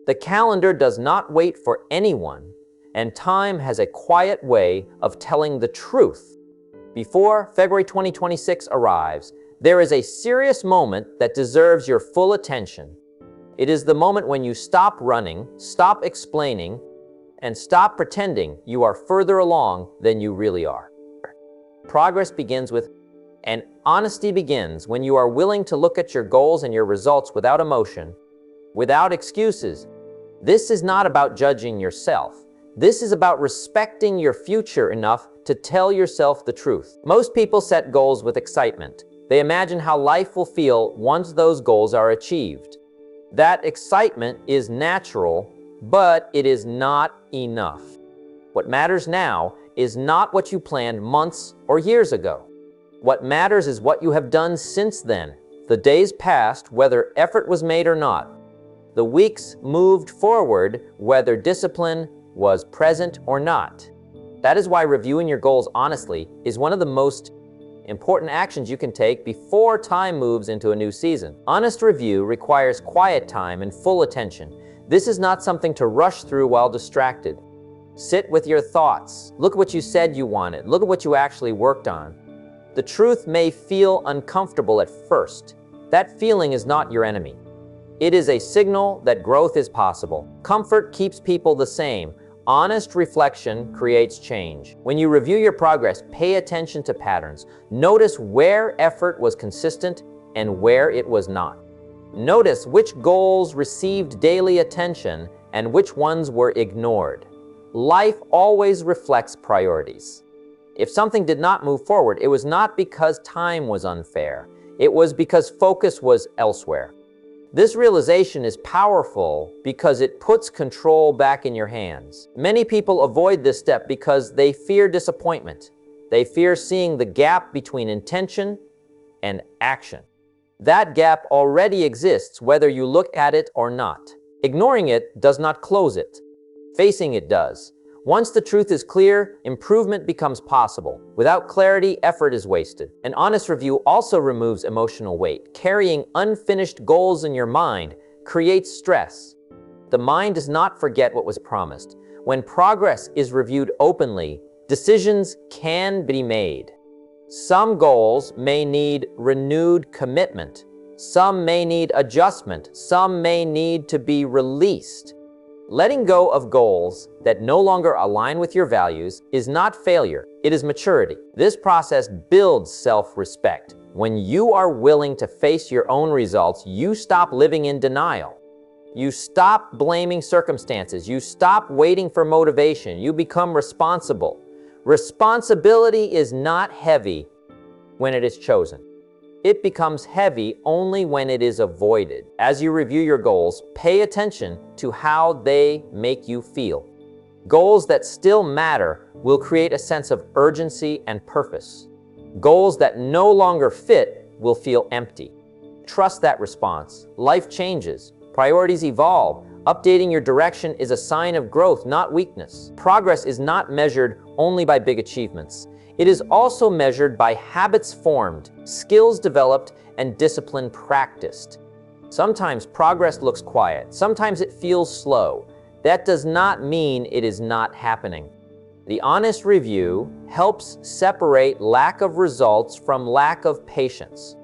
The calendar does not wait for anyone, and time has a quiet way of telling the truth. Before February 2026 arrives, there is a serious moment that deserves your full attention. It is the moment when you stop running, stop explaining, and stop pretending you are further along than you really are. Progress begins with, and honesty begins when you are willing to look at your goals and your results without emotion, without excuses. This is not about judging yourself. This is about respecting your future enough to tell yourself the truth. Most people set goals with excitement. They imagine how life will feel once those goals are achieved. That excitement is natural, but it is not enough. What matters now is not what you planned months or years ago. What matters is what you have done since then. The days passed, whether effort was made or not. The weeks moved forward, whether discipline was present or not. That is why reviewing your goals honestly is one of the most important actions you can take before time moves into a new season. Honest review requires quiet time and full attention. This is not something to rush through while distracted. Sit with your thoughts. Look at what you said you wanted. Look at what you actually worked on. The truth may feel uncomfortable at first. That feeling is not your enemy. It is a signal that growth is possible. Comfort keeps people the same. Honest reflection creates change. When you review your progress, pay attention to patterns. Notice where effort was consistent and where it was not. Notice which goals received daily attention and which ones were ignored. Life always reflects priorities. If something did not move forward, it was not because time was unfair. It was because focus was elsewhere. This realization is powerful because it puts control back in your hands. Many people avoid this step because they fear disappointment. They fear seeing the gap between intention and action. That gap already exists whether you look at it or not. Ignoring it does not close it. Facing it does. Once the truth is clear, improvement becomes possible. Without clarity, effort is wasted. An honest review also removes emotional weight. Carrying unfinished goals in your mind creates stress. The mind does not forget what was promised. When progress is reviewed openly, decisions can be made. Some goals may need renewed commitment. Some may need adjustment. Some may need to be released. Letting go of goals that no longer align with your values is not failure, it is maturity. This process builds self-respect. When you are willing to face your own results, you stop living in denial. You stop blaming circumstances. You stop waiting for motivation. You become responsible. Responsibility is not heavy when it is chosen. It becomes heavy only when it is avoided. As you review your goals, pay attention to how they make you feel. Goals that still matter will create a sense of urgency and purpose. Goals that no longer fit will feel empty. Trust that response. Life changes. Priorities evolve. Updating your direction is a sign of growth, not weakness. Progress is not measured only by big achievements. It is also measured by habits formed, skills developed, and discipline practiced. Sometimes progress looks quiet. Sometimes it feels slow. That does not mean it is not happening. The honest review helps separate lack of results from lack of patience.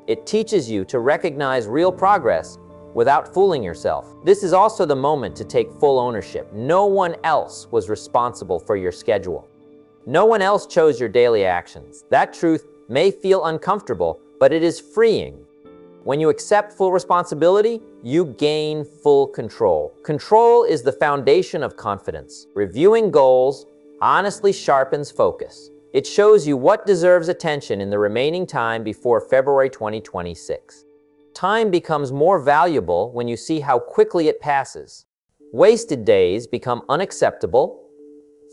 It teaches you to recognize real progress without fooling yourself. This is also the moment to take full ownership. No one else was responsible for your schedule. No one else chose your daily actions. That truth may feel uncomfortable, but it is freeing. When you accept full responsibility, you gain full control. Control is the foundation of confidence. Reviewing goals honestly sharpens focus. It shows you what deserves attention in the remaining time before February 2026. Time becomes more valuable when you see how quickly it passes. Wasted days become unacceptable.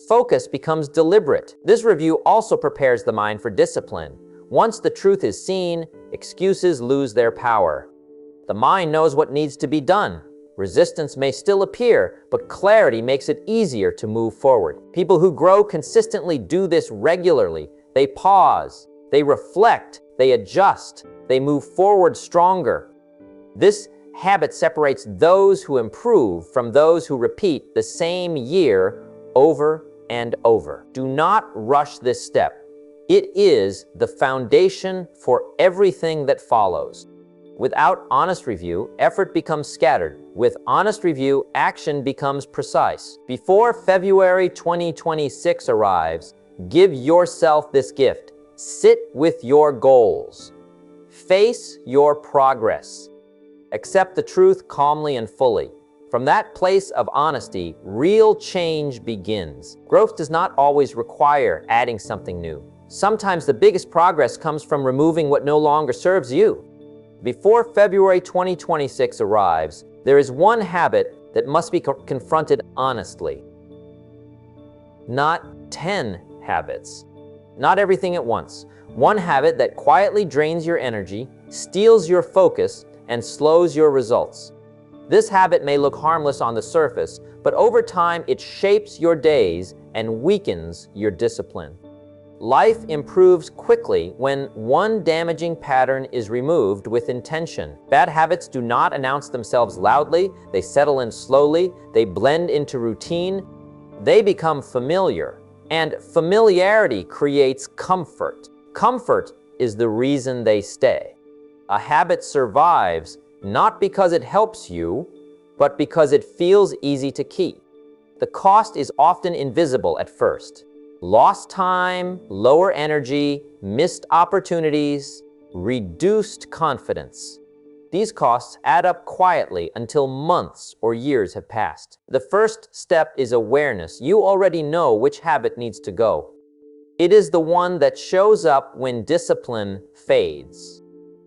Focus becomes deliberate. This review also prepares the mind for discipline. Once the truth is seen, excuses lose their power. The mind knows what needs to be done. Resistance may still appear, but clarity makes it easier to move forward. People who grow consistently do this regularly. They pause, they reflect, they adjust, they move forward stronger. This Habit separates those who improve from those who repeat the same year over and over. Do not rush this step. It is the foundation for everything that follows. Without honest review, effort becomes scattered. With honest review, action becomes precise. Before February 2026 arrives, give yourself this gift. Sit with your goals. Face your progress. Accept the truth calmly and fully. From that place of honesty, real change begins. Growth does not always require adding something new. Sometimes the biggest progress comes from removing what no longer serves you. Before February 2026 arrives, there is one habit that must be confronted honestly. Not 10 habits. Not everything at once. One habit that quietly drains your energy, steals your focus, and slows your results. This habit may look harmless on the surface, but over time it shapes your days and weakens your discipline. Life improves quickly when one damaging pattern is removed with intention. Bad habits do not announce themselves loudly, they settle in slowly, they blend into routine, they become familiar, and familiarity creates comfort. Comfort is the reason they stay. A habit survives not because it helps you, but because it feels easy to keep. The cost is often invisible at first. Lost time, lower energy, missed opportunities, reduced confidence. These costs add up quietly until months or years have passed. The first step is awareness. You already know which habit needs to go. It is the one that shows up when discipline fades.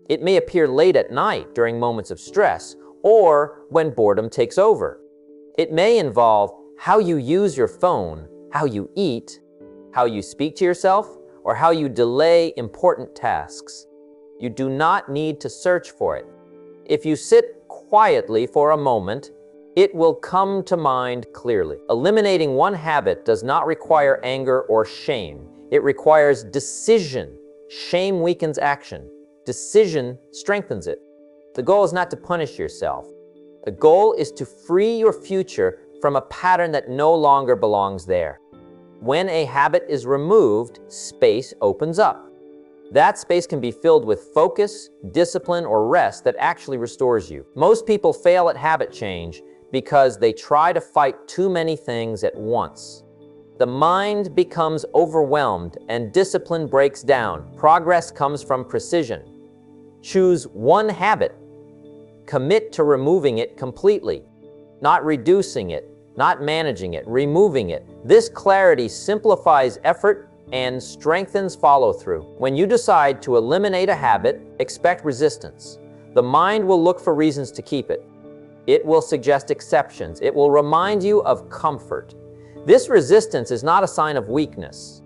It may appear late at night during moments of stress or when boredom takes over. It may involve how you use your phone, how you eat, how you speak to yourself, or how you delay important tasks. You do not need to search for it. If you sit quietly for a moment, it will come to mind clearly. Eliminating one habit does not require anger or shame. It requires decision. Shame weakens action. Decision strengthens it. The goal is not to punish yourself. The goal is to free your future from a pattern that no longer belongs there. When a habit is removed, space opens up. That space can be filled with focus, discipline, or rest that actually restores you. Most people fail at habit change because they try to fight too many things at once. The mind becomes overwhelmed and discipline breaks down. Progress comes from precision. Choose one habit. Commit to removing it completely, not reducing it, not managing it, removing it. This clarity simplifies effort and strengthens follow-through. When you decide to eliminate a habit, expect resistance. The mind will look for reasons to keep it. It will suggest exceptions. It will remind you of comfort. This resistance is not a sign of weakness.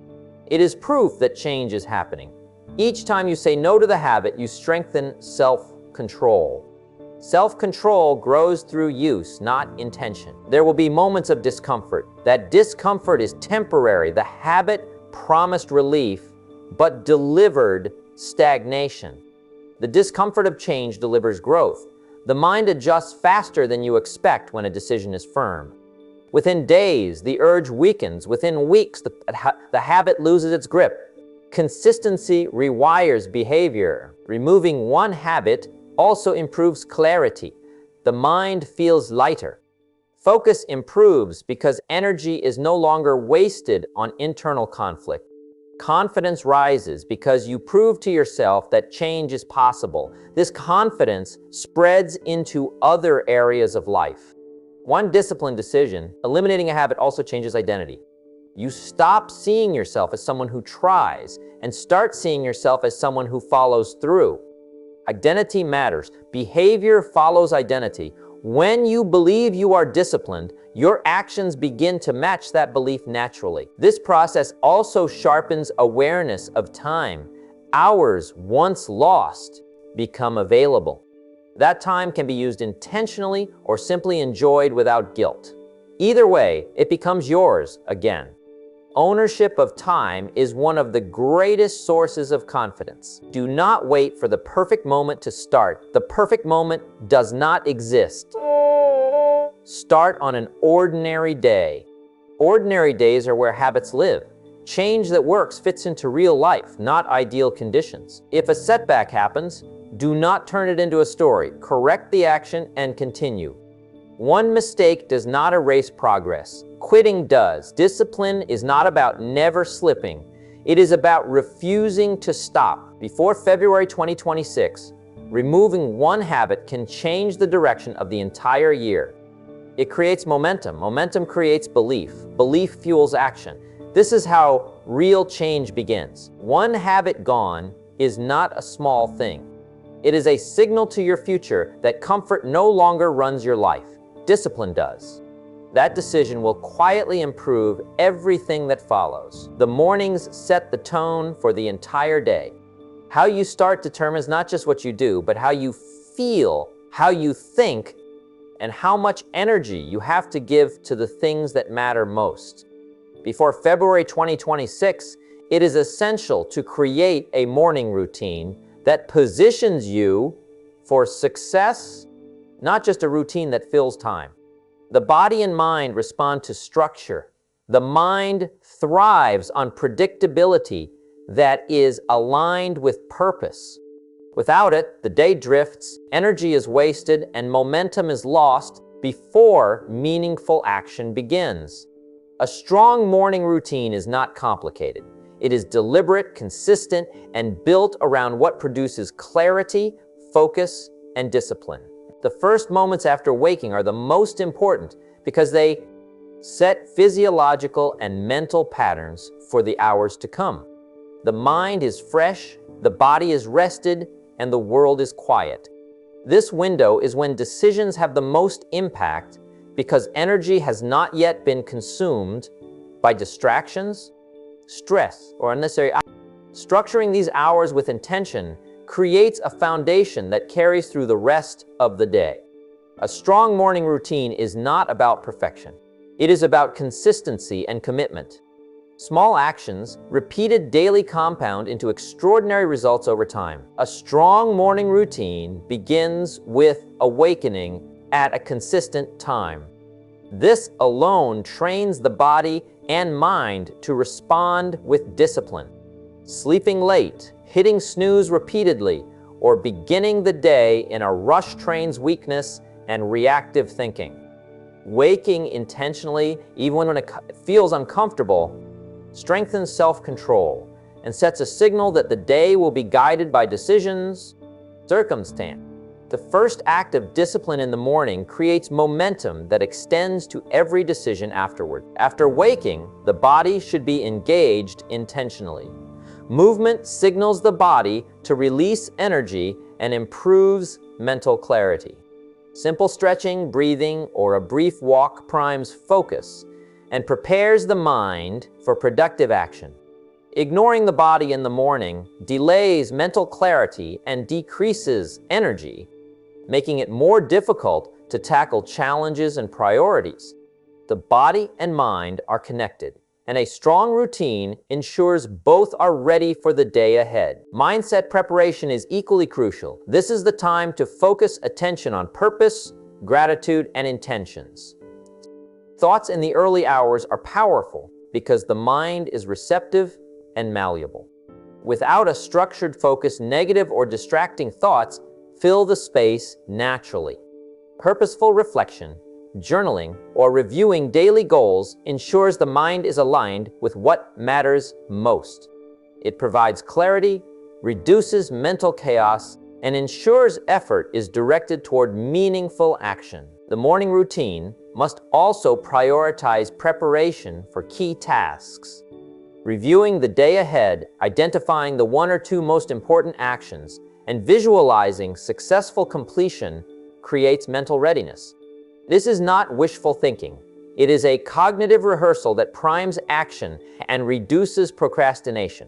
It is proof that change is happening. Each time you say no to the habit, you strengthen self-control. Self-control grows through use, not intention. There will be moments of discomfort. That discomfort is temporary. The habit promised relief, but delivered stagnation. The discomfort of change delivers growth. The mind adjusts faster than you expect when a decision is firm. Within days, the urge weakens. Within weeks, the habit loses its grip. Consistency rewires behavior. Removing one habit also improves clarity. The mind feels lighter. Focus improves because energy is no longer wasted on internal conflict. Confidence rises because you prove to yourself that change is possible. This confidence spreads into other areas of life. One disciplined decision, eliminating a habit, also changes identity. You stop seeing yourself as someone who tries and start seeing yourself as someone who follows through. Identity matters. Behavior follows identity. When you believe you are disciplined, your actions begin to match that belief naturally. This process also sharpens awareness of time. Hours once lost become available. That time can be used intentionally or simply enjoyed without guilt. Either way, it becomes yours again. Ownership of time is one of the greatest sources of confidence. Do not wait for the perfect moment to start. The perfect moment does not exist. Start on an ordinary day. Ordinary days are where habits live. Change that works fits into real life, not ideal conditions. If a setback happens, do not turn it into a story. Correct the action and continue. One mistake does not erase progress. Quitting does. Discipline is not about never slipping. It is about refusing to stop. Before February 2026, removing one habit can change the direction of the entire year. It creates momentum. Momentum creates belief. Belief fuels action. This is how real change begins. One habit gone is not a small thing. It is a signal to your future that comfort no longer runs your life. Discipline does. That decision will quietly improve everything that follows. The mornings set the tone for the entire day. How you start determines not just what you do, but how you feel, how you think, and how much energy you have to give to the things that matter most. Before February 2026, it is essential to create a morning routine that positions you for success, not just a routine that fills time. The body and mind respond to structure. The mind thrives on predictability that is aligned with purpose. Without it, the day drifts, energy is wasted, and momentum is lost before meaningful action begins. A strong morning routine is not complicated. It is deliberate, consistent, and built around what produces clarity, focus, and discipline. The first moments after waking are the most important because they set physiological and mental patterns for the hours to come. The mind is fresh, the body is rested, and the world is quiet. This window is when decisions have the most impact because energy has not yet been consumed by distractions, stress, or unnecessary. Structuring these hours with intention creates a foundation that carries through the rest of the day. A strong morning routine is not about perfection. It is about consistency and commitment. Small actions, repeated daily, compound into extraordinary results over time. A strong morning routine begins with awakening at a consistent time. This alone trains the body and mind to respond with discipline. Sleeping late, hitting snooze repeatedly, or beginning the day in a rush trains weakness and reactive thinking. Waking intentionally, even when it feels uncomfortable, strengthens self-control and sets a signal that the day will be guided by decisions, circumstance. The first act of discipline in the morning creates momentum that extends to every decision afterward. After waking, the body should be engaged intentionally. Movement signals the body to release energy and improves mental clarity. Simple stretching, breathing, or a brief walk primes focus and prepares the mind for productive action. Ignoring the body in the morning delays mental clarity and decreases energy, making it more difficult to tackle challenges and priorities. The body and mind are connected, and a strong routine ensures both are ready for the day ahead. Mindset preparation is equally crucial. This is the time to focus attention on purpose, gratitude, and intentions. Thoughts in the early hours are powerful because the mind is receptive and malleable. Without a structured focus, negative or distracting thoughts fill the space naturally. Purposeful reflection, journaling, or reviewing daily goals ensures the mind is aligned with what matters most. It provides clarity, reduces mental chaos, and ensures effort is directed toward meaningful action. The morning routine must also prioritize preparation for key tasks. Reviewing the day ahead, identifying the one or two most important actions, and visualizing successful completion creates mental readiness. This is not wishful thinking. It is a cognitive rehearsal that primes action and reduces procrastination.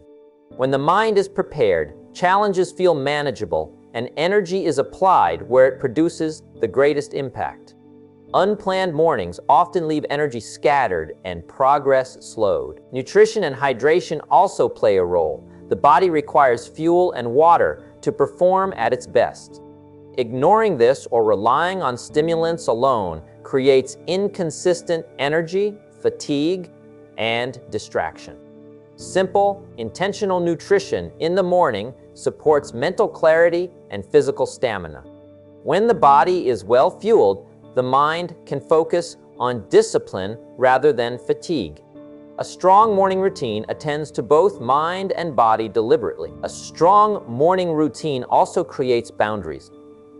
When the mind is prepared, challenges feel manageable, and energy is applied where it produces the greatest impact. Unplanned mornings often leave energy scattered and progress slowed. Nutrition and hydration also play a role. The body requires fuel and water to perform at its best. Ignoring this or relying on stimulants alone creates inconsistent energy, fatigue, and distraction. Simple, intentional nutrition in the morning supports mental clarity and physical stamina. When the body is well fueled, the mind can focus on discipline rather than fatigue. A strong morning routine attends to both mind and body deliberately. A strong morning routine also creates boundaries.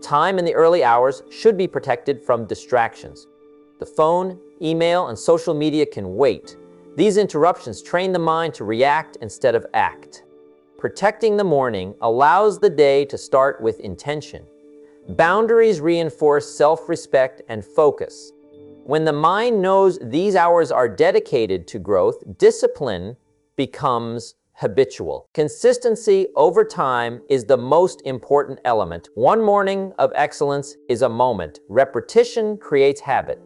Time in the early hours should be protected from distractions. The phone, email, and social media can wait. These interruptions train the mind to react instead of act. Protecting the morning allows the day to start with intention. Boundaries reinforce self-respect and focus. When the mind knows these hours are dedicated to growth, discipline becomes habitual. Consistency over time is the most important element. One morning of excellence is a moment. Repetition creates habit.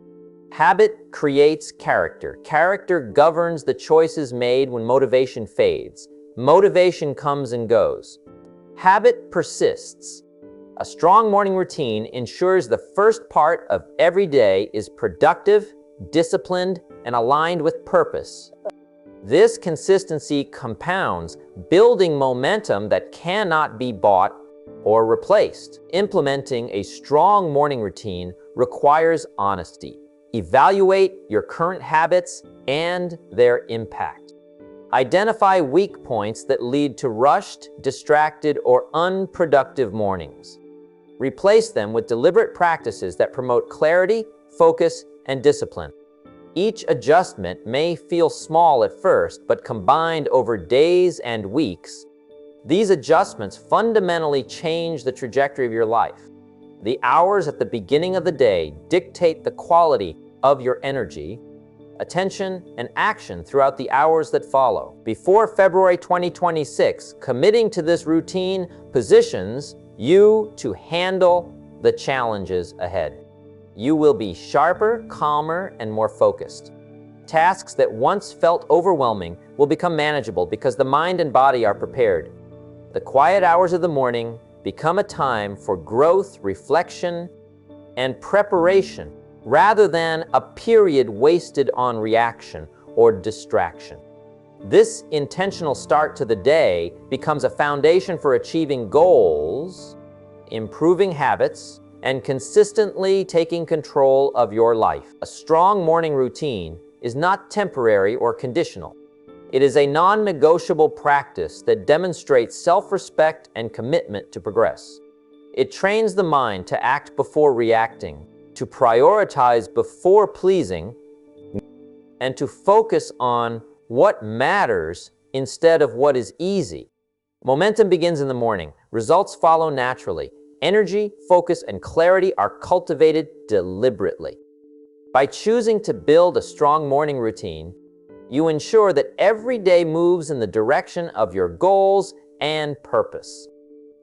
Habit creates character. Character governs the choices made when motivation fades. Motivation comes and goes. Habit persists. A strong morning routine ensures the first part of every day is productive, disciplined, and aligned with purpose. This consistency compounds, building momentum that cannot be bought or replaced. Implementing a strong morning routine requires honesty. Evaluate your current habits and their impact. Identify weak points that lead to rushed, distracted, or unproductive mornings. Replace them with deliberate practices that promote clarity, focus, and discipline. Each adjustment may feel small at first, but combined over days and weeks, these adjustments fundamentally change the trajectory of your life. The hours at the beginning of the day dictate the quality of your energy, attention, and action throughout the hours that follow. Before February 2026, committing to this routine positions you to handle the challenges ahead. You will be sharper, calmer, and more focused. Tasks that once felt overwhelming will become manageable because the mind and body are prepared. The quiet hours of the morning become a time for growth, reflection, and preparation, rather than a period wasted on reaction or distraction. This intentional start to the day becomes a foundation for achieving goals, improving habits, and consistently taking control of your life. A strong morning routine is not temporary or conditional. It is a non-negotiable practice that demonstrates self-respect and commitment to progress. It trains the mind to act before reacting, to prioritize before pleasing, and to focus on what matters instead of what is easy. Momentum begins in the morning. Results follow naturally. Energy, focus, and clarity are cultivated deliberately. By choosing to build a strong morning routine, you ensure that every day moves in the direction of your goals and purpose.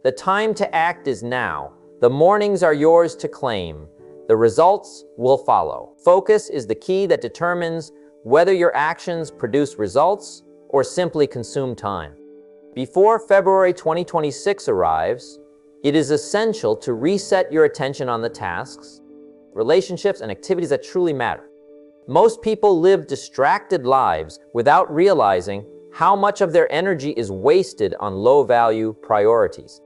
The time to act is now. The mornings are yours to claim. The results will follow. Focus is the key that determines whether your actions produce results or simply consume time. Before February 2026 arrives, it is essential to reset your attention on the tasks, relationships, and activities that truly matter. Most people live distracted lives without realizing how much of their energy is wasted on low-value priorities.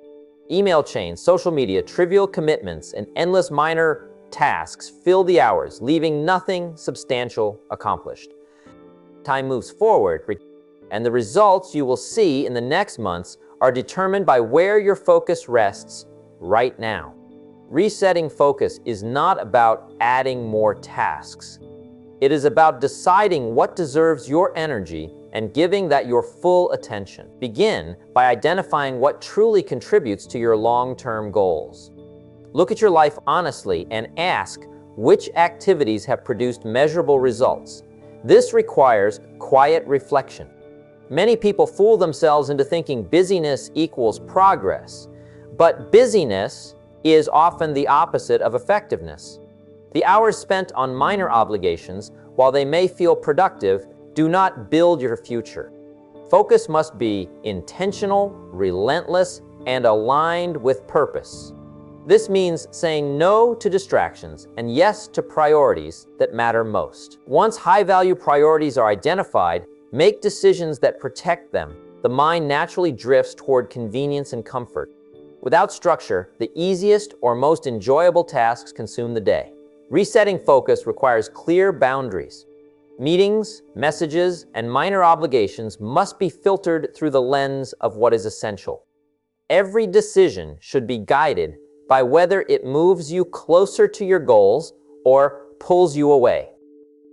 Email chains, social media, trivial commitments, and endless minor tasks fill the hours, leaving nothing substantial accomplished. Time moves forward, and the results you will see in the next months are determined by where your focus rests right now. Resetting focus is not about adding more tasks. It is about deciding what deserves your energy and giving that your full attention. Begin by identifying what truly contributes to your long-term goals. Look at your life honestly and ask which activities have produced measurable results. This requires quiet reflection. Many people fool themselves into thinking busyness equals progress, but busyness is often the opposite of effectiveness. The hours spent on minor obligations, while they may feel productive, do not build your future. Focus must be intentional, relentless, and aligned with purpose. This means saying no to distractions and yes to priorities that matter most. Once high-value priorities are identified, make decisions that protect them. The mind naturally drifts toward convenience and comfort. Without structure, the easiest or most enjoyable tasks consume the day. Resetting focus requires clear boundaries. Meetings, messages, and minor obligations must be filtered through the lens of what is essential. Every decision should be guided by whether it moves you closer to your goals or pulls you away.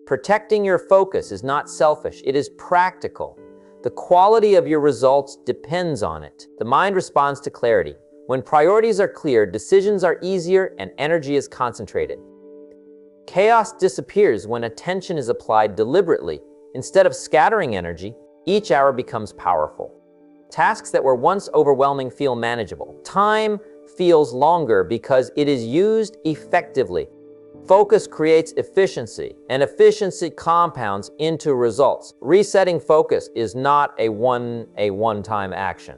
Protecting your focus is not selfish, it is practical. The quality of your results depends on it. The mind responds to clarity. When priorities are clear, decisions are easier and energy is concentrated. Chaos disappears when attention is applied deliberately. Instead of scattering energy, each hour becomes powerful. Tasks that were once overwhelming feel manageable. Time feels longer because it is used effectively. Focus creates efficiency, and efficiency compounds into results. Resetting focus is not a one-time action.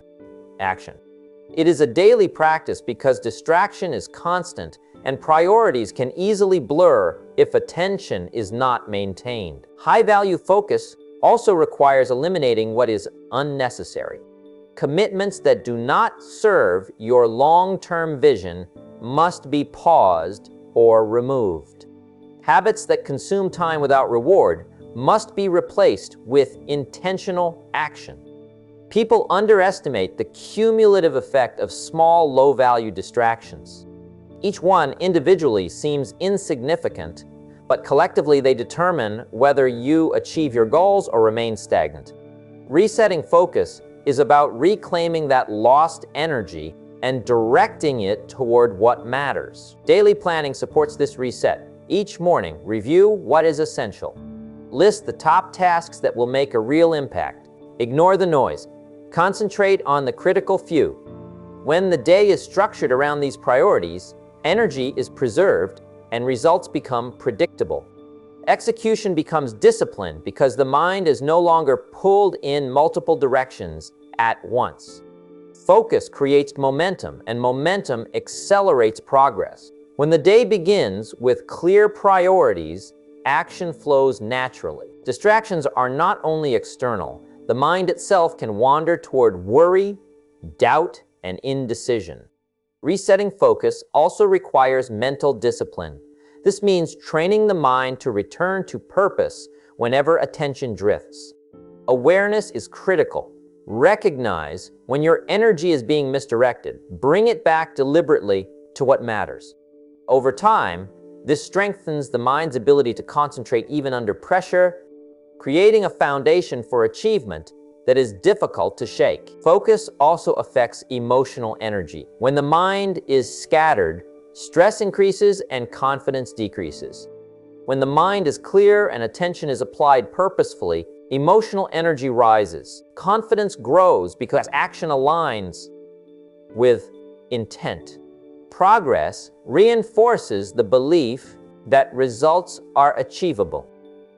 It is a daily practice because distraction is constant and priorities can easily blur if attention is not maintained. High-value focus also requires eliminating what is unnecessary. Commitments that do not serve your long-term vision must be paused or removed. Habits that consume time without reward must be replaced with intentional action. People underestimate the cumulative effect of small, low-value distractions. Each one individually seems insignificant, but collectively they determine whether you achieve your goals or remain stagnant. Resetting focus is about reclaiming that lost energy and directing it toward what matters. Daily planning supports this reset. Each morning, review what is essential. List the top tasks that will make a real impact. Ignore the noise. Concentrate on the critical few. When the day is structured around these priorities, energy is preserved and results become predictable. Execution becomes discipline because the mind is no longer pulled in multiple directions at once. Focus creates momentum, and momentum accelerates progress. When the day begins with clear priorities, action flows naturally. Distractions are not only external. The mind itself can wander toward worry, doubt, and indecision. Resetting focus also requires mental discipline. This means training the mind to return to purpose whenever attention drifts. Awareness is critical. Recognize when your energy is being misdirected. Bring it back deliberately to what matters. Over time, this strengthens the mind's ability to concentrate even under pressure, creating a foundation for achievement that is difficult to shake. Focus also affects emotional energy. When the mind is scattered, stress increases and confidence decreases. When the mind is clear and attention is applied purposefully, emotional energy rises. Confidence grows because action aligns with intent. Progress reinforces the belief that results are achievable.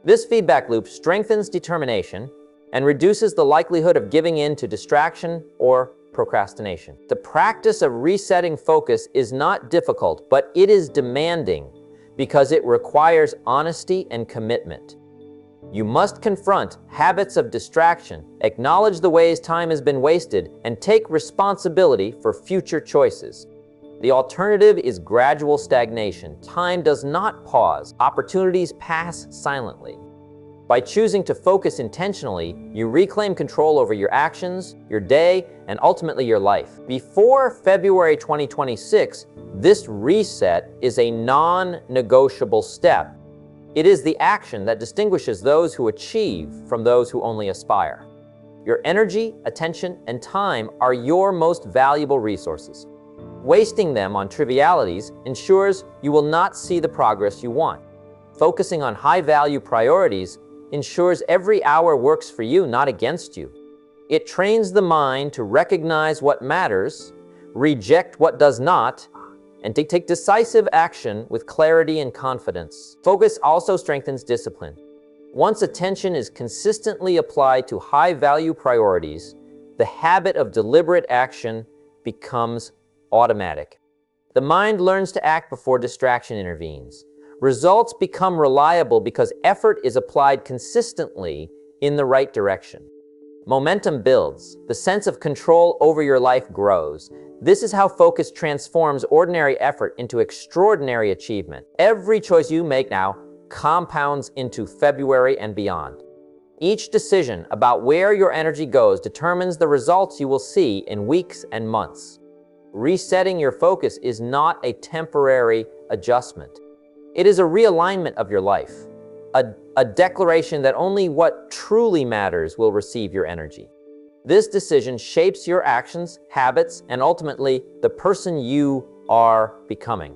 This feedback loop strengthens determination and reduces the likelihood of giving in to distraction or procrastination. The practice of resetting focus is not difficult, but it is demanding because it requires honesty and commitment. You must confront habits of distraction, acknowledge the ways time has been wasted, and take responsibility for future choices. The alternative is gradual stagnation. Time does not pause. Opportunities pass silently. By choosing to focus intentionally, you reclaim control over your actions, your day, and ultimately your life. Before February 2026, this reset is a non-negotiable step. It is the action that distinguishes those who achieve from those who only aspire. Your energy, attention, and time are your most valuable resources. Wasting them on trivialities ensures you will not see the progress you want. Focusing on high-value priorities ensures every hour works for you, not against you. It trains the mind to recognize what matters, reject what does not, and to take decisive action with clarity and confidence. Focus also strengthens discipline. Once attention is consistently applied to high-value priorities, the habit of deliberate action becomes automatic. The mind learns to act before distraction intervenes. Results become reliable because effort is applied consistently in the right direction. Momentum builds. The sense of control over your life grows. This is how focus transforms ordinary effort into extraordinary achievement. Every choice you make now compounds into February and beyond. Each decision about where your energy goes determines the results you will see in weeks and months. Resetting your focus is not a temporary adjustment. It is a realignment of your life, a declaration that only what truly matters will receive your energy. This decision shapes your actions, habits, and ultimately the person you are becoming.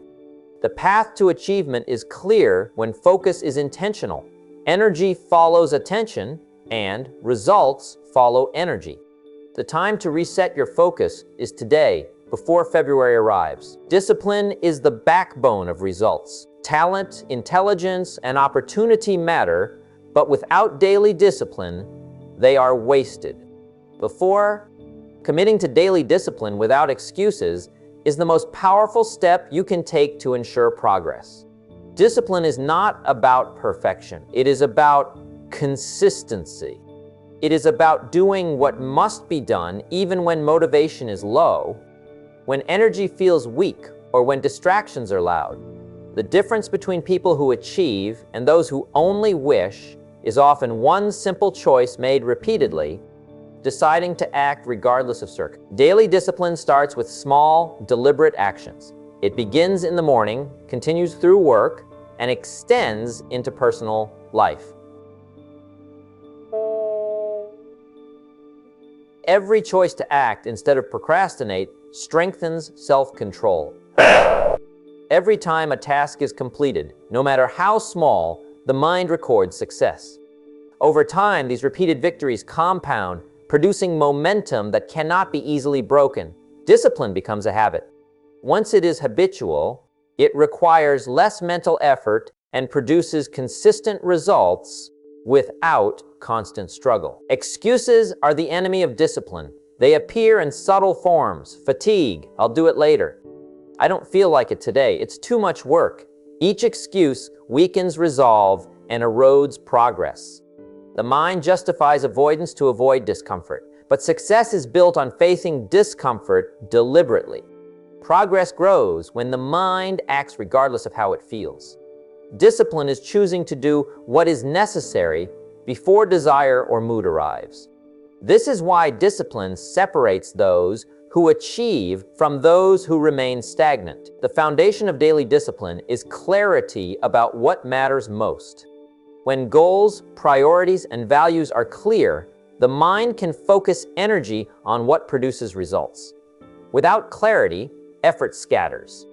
The path to achievement is clear when focus is intentional. Energy follows attention, and results follow energy. The time to reset your focus is today, before February arrives. Discipline is the backbone of results. Talent, intelligence, and opportunity matter, but without daily discipline, they are wasted. Committing to daily discipline without excuses is the most powerful step you can take to ensure progress. Discipline is not about perfection. It is about consistency. It is about doing what must be done even when motivation is low, when energy feels weak, or when distractions are loud. The difference between people who achieve and those who only wish is often one simple choice made repeatedly, deciding to act regardless of circumstances. Daily discipline starts with small, deliberate actions. It begins in the morning, continues through work, and extends into personal life. Every choice to act instead of procrastinate strengthens self-control. Every time a task is completed, no matter how small, the mind records success. Over time, these repeated victories compound, producing momentum that cannot be easily broken. Discipline becomes a habit. Once it is habitual, it requires less mental effort and produces consistent results without constant struggle. Excuses are the enemy of discipline. They appear in subtle forms. Fatigue, I'll do it later. I don't feel like it today, it's too much work. Each excuse weakens resolve and erodes progress. The mind justifies avoidance to avoid discomfort, but success is built on facing discomfort deliberately. Progress grows when the mind acts regardless of how it feels. Discipline is choosing to do what is necessary before desire or mood arrives. This is why discipline separates those who achieve from those who remain stagnant. The foundation of daily discipline is clarity about what matters most. When goals, priorities, and values are clear, the mind can focus energy on what produces results. Without clarity, effort scatters.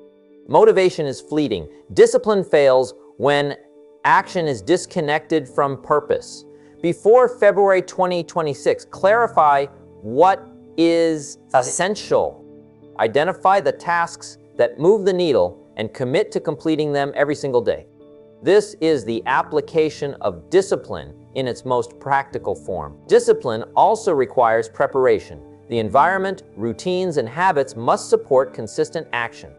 Motivation is fleeting. Discipline fails when action is disconnected from purpose. Before February 2026, clarify what is essential. Identify the tasks that move the needle and commit to completing them every single day. This is the application of discipline in its most practical form. Discipline also requires preparation. The environment, routines, and habits must support consistent action.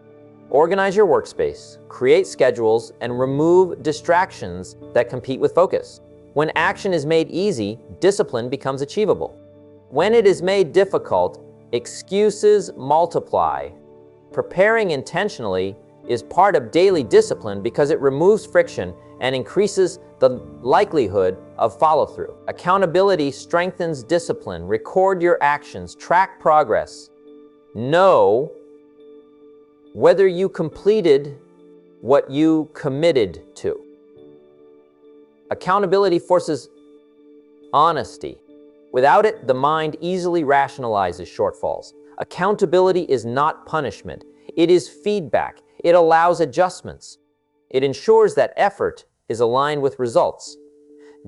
Organize your workspace, create schedules, and remove distractions that compete with focus. When action is made easy, discipline becomes achievable. When it is made difficult, excuses multiply. Preparing intentionally is part of daily discipline because it removes friction and increases the likelihood of follow-through. Accountability strengthens discipline. Record your actions, track progress. Know whether you completed what you committed to. Accountability forces honesty. Without it, the mind easily rationalizes shortfalls. Accountability is not punishment. It is feedback. It allows adjustments. It ensures that effort is aligned with results.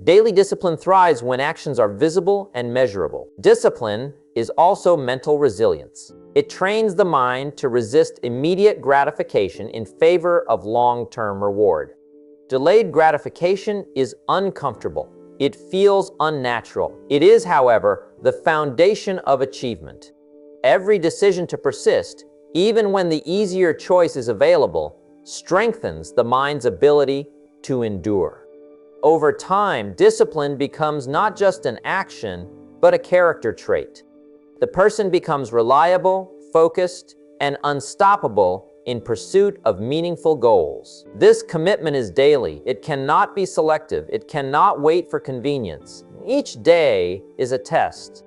Daily discipline thrives when actions are visible and measurable. Discipline is also mental resilience. It trains the mind to resist immediate gratification in favor of long-term reward. Delayed gratification is uncomfortable. It feels unnatural. It is, however, the foundation of achievement. Every decision to persist, even when the easier choice is available, strengthens the mind's ability to endure. Over time, discipline becomes not just an action, but a character trait. The person becomes reliable, focused, and unstoppable in pursuit of meaningful goals. This commitment is daily. It cannot be selective. It cannot wait for convenience. Each day is a test.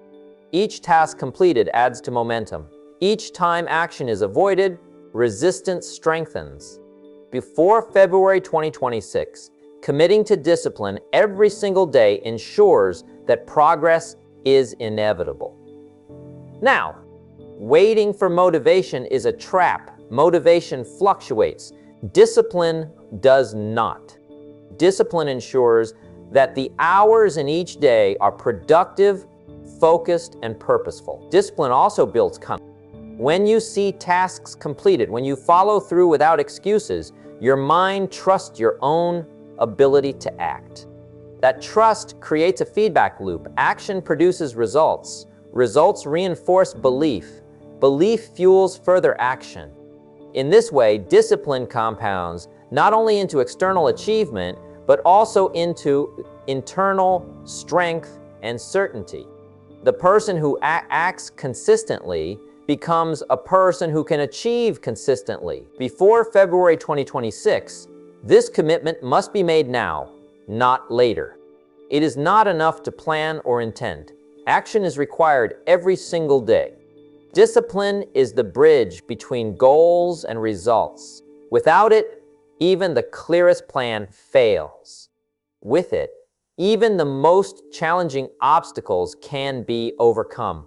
Each task completed adds to momentum. Each time action is avoided, resistance strengthens. Before February 2026, committing to discipline every single day ensures that progress is inevitable. Now, waiting for motivation is a trap. Motivation fluctuates. Discipline does not. Discipline ensures that the hours in each day are productive, focused, and purposeful. Discipline also builds confidence. When you see tasks completed, when you follow through without excuses, your mind trusts your own ability to act. That trust creates a feedback loop. Action produces results. Results reinforce belief. Belief fuels further action. In this way, discipline compounds not only into external achievement, but also into internal strength and certainty. The person who acts consistently becomes a person who can achieve consistently. Before February 2026, this commitment must be made now, not later. It is not enough to plan or intend. Action is required every single day. Discipline is the bridge between goals and results. Without it, even the clearest plan fails. With it, even the most challenging obstacles can be overcome.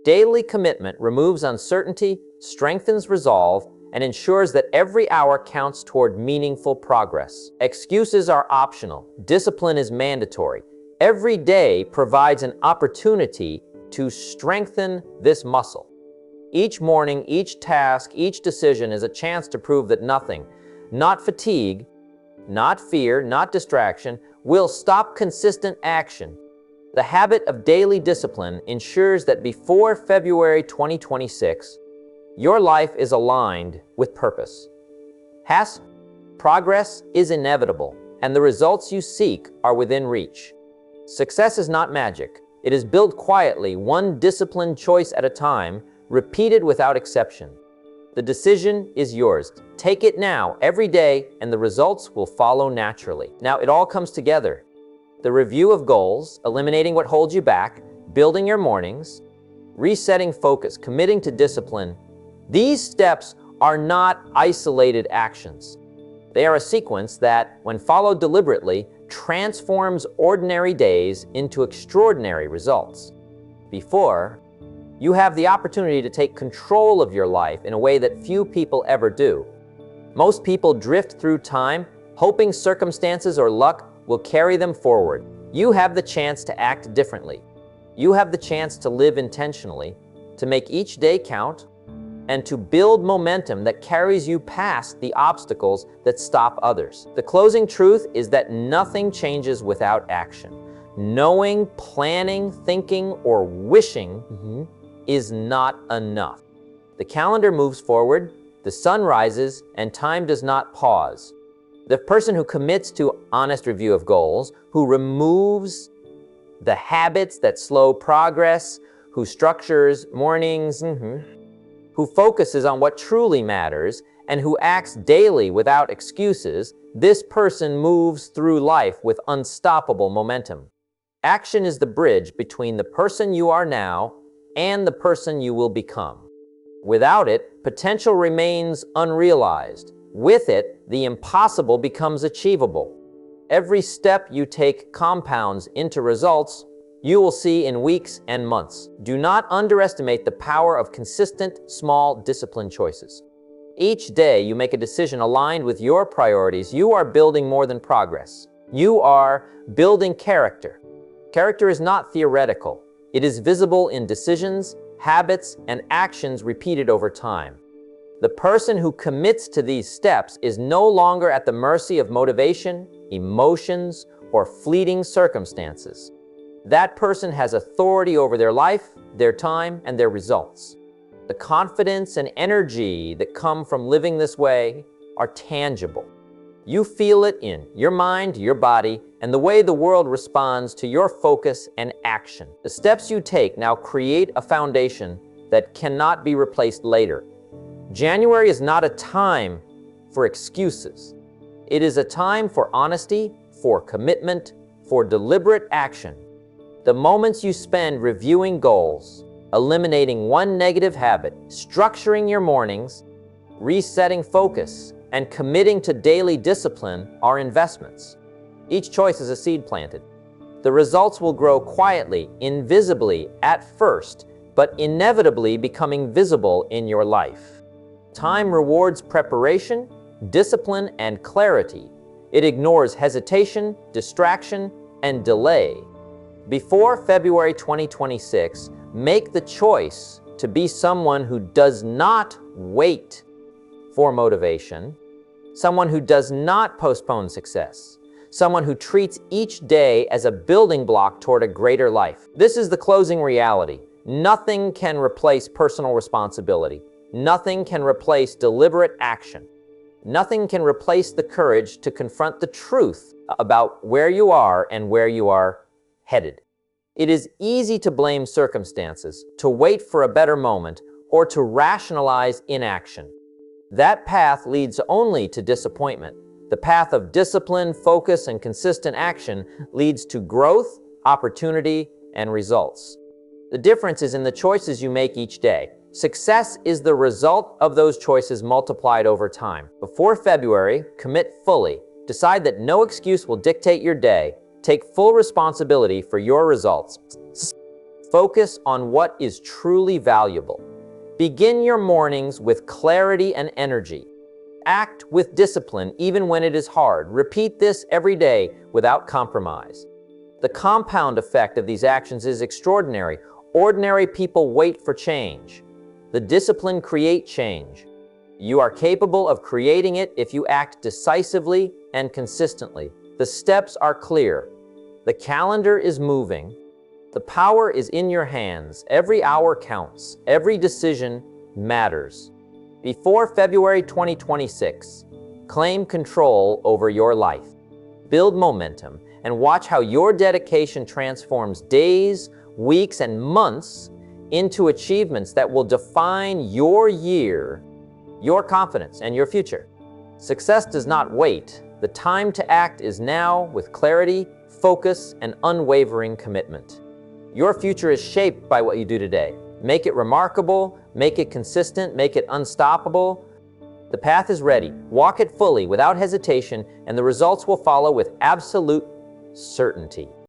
Daily commitment removes uncertainty, strengthens resolve, and ensures that every hour counts toward meaningful progress. Excuses are optional. Discipline is mandatory. Every day provides an opportunity to strengthen this muscle. Each morning, each task, each decision is a chance to prove that nothing, not fatigue, not fear, not distraction, will stop consistent action. The habit of daily discipline ensures that before February 2026, your life is aligned with purpose. Progress is inevitable, and the results you seek are within reach. Success is not magic. It is built quietly, one disciplined choice at a time, repeated without exception. The decision is yours. Take it now, every day, and the results will follow naturally. Now, it all comes together. The review of goals, eliminating what holds you back, building your mornings, resetting focus, committing to discipline. These steps are not isolated actions. They are a sequence that, when followed deliberately, transforms ordinary days into extraordinary results. Before, you have the opportunity to take control of your life in a way that few people ever do. Most people drift through time, hoping circumstances or luck will carry them forward. You have the chance to act differently. You have the chance to live intentionally, to make each day count, and to build momentum that carries you past the obstacles that stop others. The closing truth is that nothing changes without action. Knowing, planning, thinking, or wishing is not enough. The calendar moves forward, the sun rises, and time does not pause. The person who commits to honest review of goals, who removes the habits that slow progress, who structures mornings, who focuses on what truly matters, and who acts daily without excuses, this person moves through life with unstoppable momentum. Action is the bridge between the person you are now and the person you will become. Without it, potential remains unrealized. With it, the impossible becomes achievable. Every step you take compounds into results you will see in weeks and months. Do not underestimate the power of consistent, small, disciplined choices. Each day you make a decision aligned with your priorities, you are building more than progress. You are building character. Character is not theoretical. It is visible in decisions, habits, and actions repeated over time. The person who commits to these steps is no longer at the mercy of motivation, emotions, or fleeting circumstances. That person has authority over their life, their time, and their results. The confidence and energy that come from living this way are tangible. You feel it in your mind, your body, and the way the world responds to your focus and action. The steps you take now create a foundation that cannot be replaced later. January is not a time for excuses. It is a time for honesty, for commitment, for deliberate action. The moments you spend reviewing goals, eliminating one negative habit, structuring your mornings, resetting focus, and committing to daily discipline are investments. Each choice is a seed planted. The results will grow quietly, invisibly at first, but inevitably becoming visible in your life. Time rewards preparation, discipline, and clarity. It ignores hesitation, distraction, and delay. Before February 2026, make the choice to be someone who does not wait for motivation, someone who does not postpone success, someone who treats each day as a building block toward a greater life. This is the closing reality. Nothing can replace personal responsibility. Nothing can replace deliberate action. Nothing can replace the courage to confront the truth about where you are and where you are headed. It is easy to blame circumstances, to wait for a better moment, or to rationalize inaction. That path leads only to disappointment. The path of discipline, focus, and consistent action leads to growth, opportunity, and results. The difference is in the choices you make each day. Success is the result of those choices multiplied over time. Before February, commit fully. Decide that no excuse will dictate your day. Take full responsibility for your results. Focus on what is truly valuable. Begin your mornings with clarity and energy. Act with discipline even when it is hard. Repeat this every day without compromise. The compound effect of these actions is extraordinary. Ordinary people wait for change. The discipline creates change. You are capable of creating it if you act decisively and consistently. The steps are clear. The calendar is moving. The power is in your hands. Every hour counts. Every decision matters. Before February 2026, claim control over your life. Build momentum and watch how your dedication transforms days, weeks, and months into achievements that will define your year, your confidence, and your future. Success does not wait. The time to act is now with clarity, focus, and unwavering commitment. Your future is shaped by what you do today. Make it remarkable, make it consistent, make it unstoppable. The path is ready. Walk it fully, without hesitation, and the results will follow with absolute certainty.